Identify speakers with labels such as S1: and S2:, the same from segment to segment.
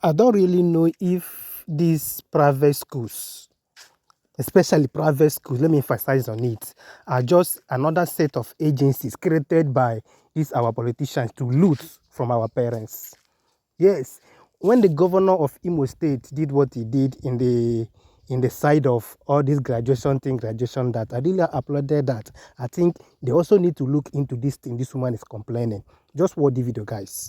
S1: I don't really know if these private schools, especially private schools, let me emphasize on it, are just another set of agencies created by these our politicians to loot from our parents. Yes, when the governor of Imo State did what he did in the side of all this graduation thing, graduation that, I really applauded that. I think they also need to look into this thing this woman is complaining. Just watch the video, guys.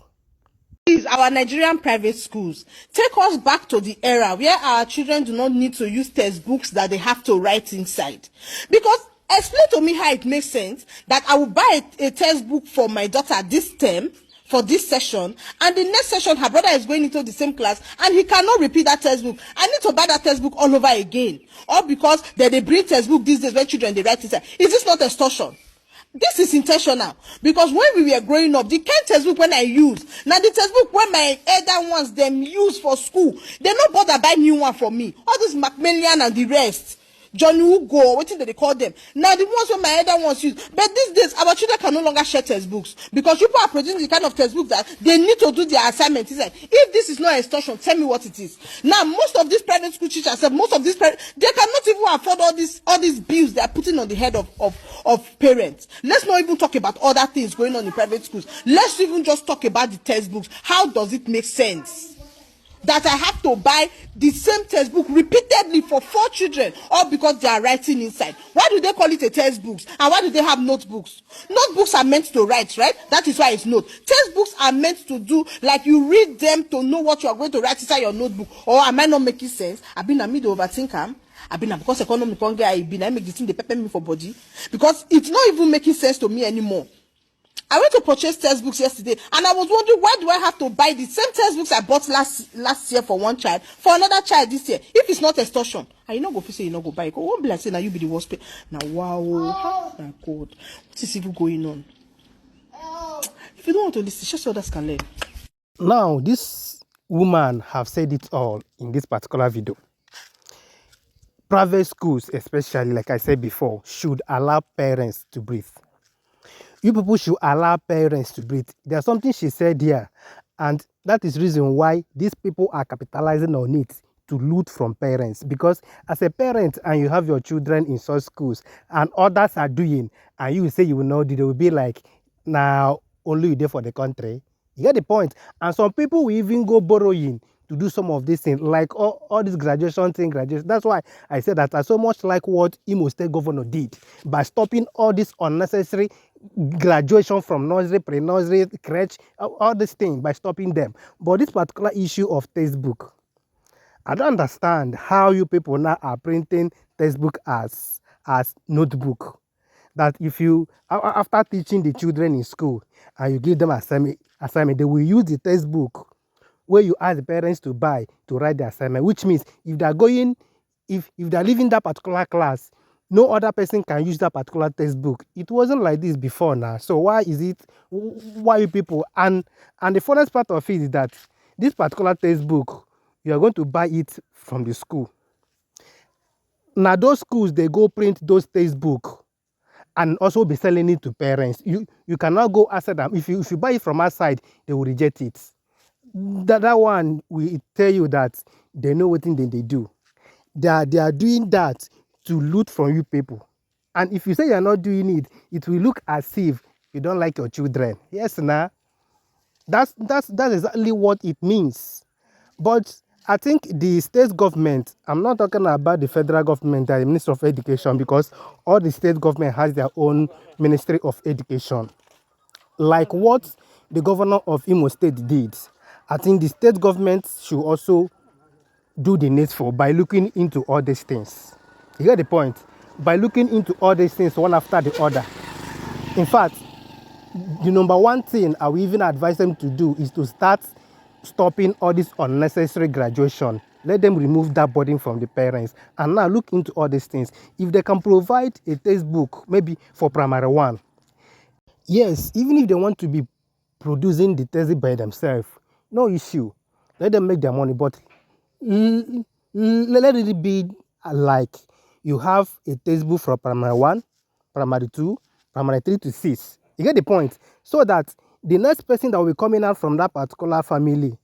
S2: Is our Nigerian private schools take us back to the era where our children do not need to use textbooks that they have to write inside. Because explain to me how it makes sense that I will buy a textbook for my daughter this term for this session, and the next session her brother is going into the same class and he cannot repeat that textbook. I need to buy that textbook all over again. Or because they bring textbook these days when children they write inside. Is this not extortion? This is intentional, because when we were growing up, the kind textbook when I use now, the textbook when my elder ones them use for school, they no bother buy new one for me. All this Macmillan and the rest, Johnny Hugo, what did they call them? Now the ones when my elder ones use. But these days our children can no longer share textbooks because people are producing the kind of textbooks that they need to do their assignment. It's like, if this is not extortion, tell me what it is. Now most of these private school teachers, most of these they cannot even afford all these bills they are putting on the head of parents. Let's not even talk about other things going on in private schools. Let's even just talk about the textbooks. How does it make sense that I have to buy the same textbook repeatedly for 4 children, all because they are writing inside? Why do they call it a textbooks? And why do they have notebooks? Notebooks are meant to write, right? That is why it's note. Textbooks are meant to do, like you read them to know what you are going to write inside your notebook. Or am I not making sense? I've been a mid overthinker. I've been because economic hunger, I make the thing they pepper me for body. Because it's not even making sense to me anymore. I went to purchase textbooks yesterday and I was wondering, why do I have to buy the same textbooks I bought last year for one child for another child this year? If it's not extortion, and you not go say you not go buy it. Won't be like saying now you be the worst pay. Now wow, oh my God, what is even going on? If you don't want to listen, just so others can learn.
S1: Now, this woman have said it all in this particular video. Private schools, especially, like I said before, should allow parents to breathe. You people should allow parents to breathe. There's something she said here, and that is reason why these people are capitalizing on it to loot from parents. Because as a parent and you have your children in such schools and others are doing, and you say you will not do, they will be like, now only you there for the country. You get the point? And some people will even go borrowing to do some of these things, like all this graduation thing, graduation. That's why I said that I so much like what Imo State governor did by stopping all this unnecessary graduation from nursery, pre-nursery, crèche, all these things, by stopping them. But this particular issue of textbook, I don't understand how you people now are printing textbook as notebook. That if you, after teaching the children in school and you give them assignment, they will use the textbook where you ask the parents to buy to write the assignment, which means if they're going, if they're leaving that particular class, no other person can use that particular textbook. It wasn't like this before now. So why is it, why you people, and the funniest part of it is that this particular textbook, you are going to buy it from the school. Now those schools, they go print those textbook and also be selling it to parents. You cannot go outside them. If you buy it from outside, they will reject it. That one will tell you that they know what thing they do. They are doing that to loot from you people. And if you say you're not doing it, it will look as if you don't like your children. Yes, nah. That's exactly what it means. But I think the state government, I'm not talking about the federal government, the Ministry of Education, because all the state government has their own Ministry of Education. Like what the governor of Imo State did, I think the state government should also do the needful by looking into all these things. You get the point? By looking into all these things one after the other. In fact, the number one thing I will even advise them to do is to start stopping all this unnecessary graduation. Let them remove that burden from the parents and now look into all these things. If they can provide a textbook, maybe for primary 1, yes, even if they want to be producing the textbook by themselves, no issue. Let them make their money, but let it be like you have a textbook for primary 1, primary 2, primary 3 to 6. You get the point? So that the next person that will be coming out from that particular family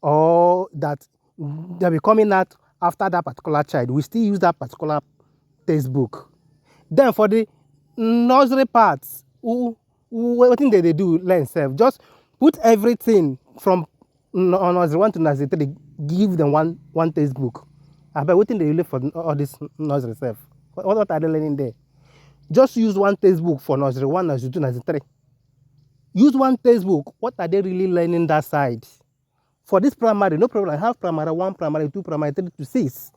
S1: or that they'll be coming out after that particular child, we still use that particular textbook. Then for the nursery parts, what thing they do learn self, just put everything from nursery 1 to nursery 3, give them one textbook. I bet what thing they live for all this nursery self. What are they learning there? Just use one textbook for nursery 1, nursery 2, nursery 3. Use one textbook. What are they really learning that side? For this primary, no problem. I have primary 1, primary 2, primary 3 to 6.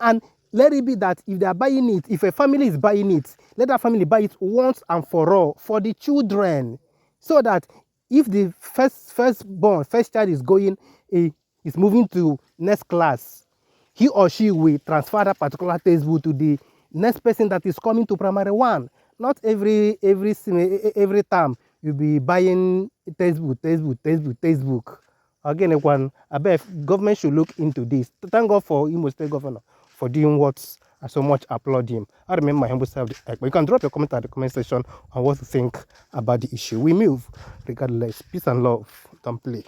S1: And let it be that if they are buying it, if a family is buying it, let that family buy it once and for all for the children. So that if the first child is going, is moving to next class, he or she will transfer that particular textbook to the next person that is coming to primary 1. Not every time you'll be buying textbook. Again, I bet government should look into this. Thank God for Imo State Governor for doing what I so much applaud him. I remember my humble self. But you can drop your comment at the comment section on what you think about the issue. We move regardless. Peace and love. Don't play.